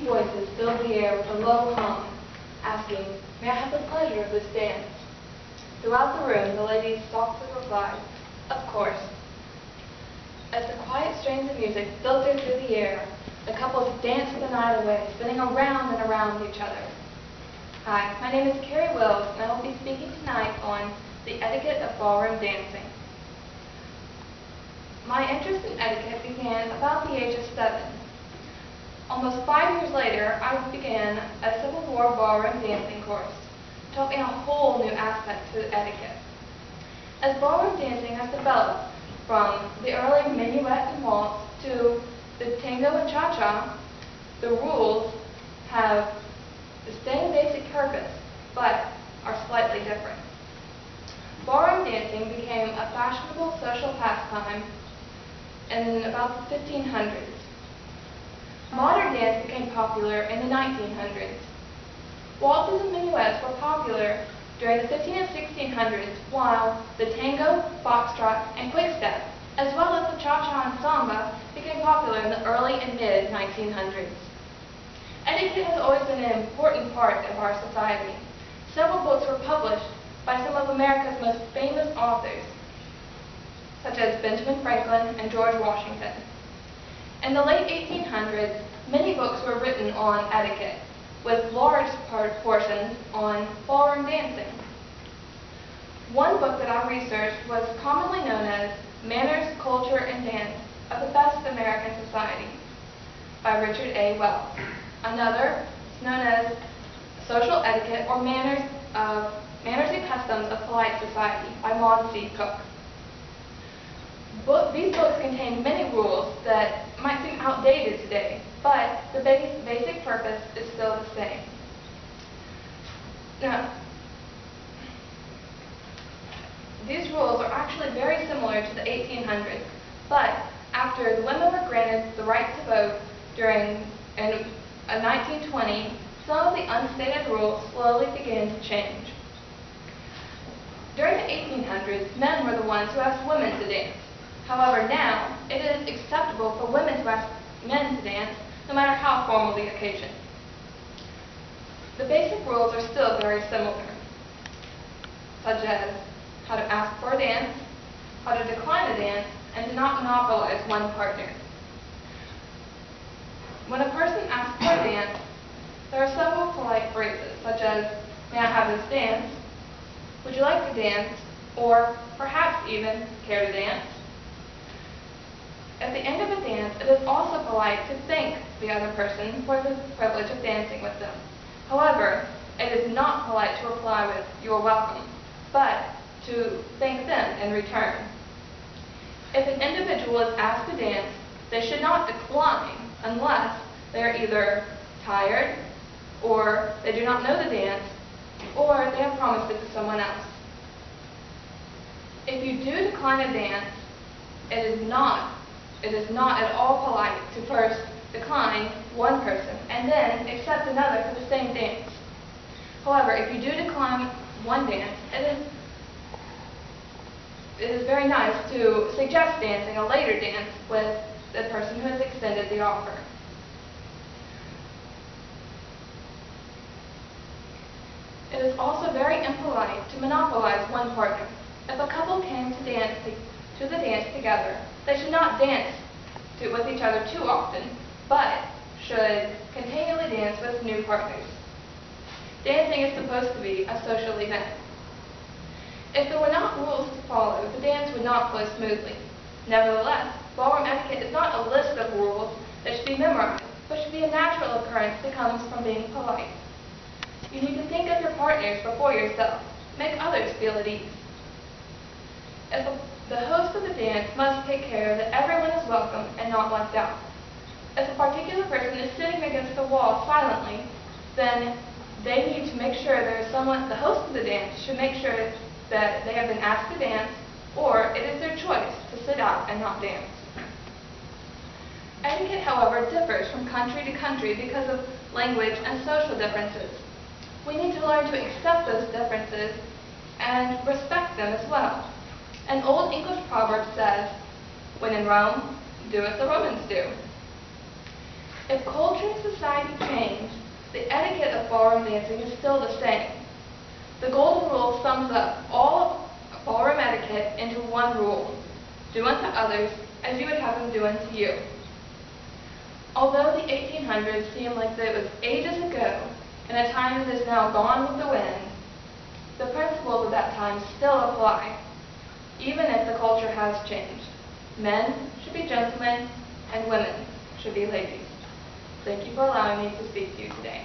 voices filled the air with a low hum, asking, "May I have the pleasure of this dance?" Throughout the room, the ladies softly replied, "Of course." As the quiet strains of music filtered through the air, the couples danced the night away, spinning around and around each other. Hi, my name is Carrie Wills, and I will be speaking tonight on the etiquette of ballroom dancing. My interest in etiquette began about the age of 7. Almost 5 years later, I began a Civil War ballroom dancing course. It taught me a whole new aspect to etiquette. As ballroom dancing has developed from the early minuet and waltz to the tango and cha-cha, the rules have the same basic purpose, but are slightly different. Ballroom dancing became a fashionable social pastime in about the 1500s. Modern dance became popular in the 1900s. Waltzes and minuets were popular during the 15 and 1600s, while the tango, foxtrot, and quickstep, as well as the cha-cha and samba, became popular in the early and mid-1900s. Etiquette has always been an important part of our society. Several books were published by some of America's most famous authors, such as Benjamin Franklin and George Washington. In the late 1800s, many books were written on etiquette, with large portions on ballroom dancing. One book that I researched was commonly known as Manners, Culture, and Dance of the Best American Society by Richard A. Wells. Another is known as Social Etiquette or Manners and Customs of Polite Society by Maud C. Cook. These books contain many rules that might seem outdated today, but the basic purpose is still the same. Now, these rules are actually very similar to the 1800s, but after the women were granted the right to vote in 1920, some of the unstated rules slowly began to change. During the 1800s, men were the ones who asked women to dance. However, now it is acceptable for women to ask men to dance, no matter how formal the occasion. The basic rules are still very similar, such as how to ask for a dance, how to decline a dance, and to not monopolize one partner. When a person asks for a dance, there are several polite phrases, such as, "May I have this dance?" "Would you like to dance?" or perhaps even, "Care to dance?" At the end of a dance, it is also polite to thank the other person for the privilege of dancing with them. However, it is not polite to reply with, "You're welcome," but to thank them in return. If an individual is asked to dance, they should not decline unless they are either tired, or they do not know the dance, or they have promised it to someone else. If you do decline a dance, it is not at all polite to first decline one person and then accept another for the same dance. However, if you do decline one dance, it is very nice to suggest dancing a later dance with the person who has extended the offer. It is also very impolite to monopolize one partner. If a couple came to the dance together, they should not dance with each other too often, but should continually dance with new partners. Dancing is supposed to be a social event. If there were not rules to follow, the dance would not flow smoothly. Nevertheless, ballroom etiquette is not a list of rules that should be memorized, but should be a natural occurrence that comes from being polite. You need to think of your partners before yourself. Make others feel at ease. The host of the dance must take care that everyone is welcome and not left out. If a particular person is sitting against the wall silently, then they need to make sure there is someone, the host of the dance should make sure that they have been asked to dance, or it is their choice to sit out and not dance. Etiquette, however, differs from country to country because of language and social differences. We need to learn to accept those differences and respect them as well. An old English proverb says, "When in Rome, do as the Romans do." If culture and society change, the etiquette of ballroom dancing is still the same. The golden rule sums up all of ballroom etiquette into one rule: do unto others as you would have them do unto you. Although the 1800s seem like it was ages ago, and a time that is now gone with the wind, the principles of that time still apply, even if the culture has changed. Men should be gentlemen, and women should be ladies. Thank you for allowing me to speak to you today.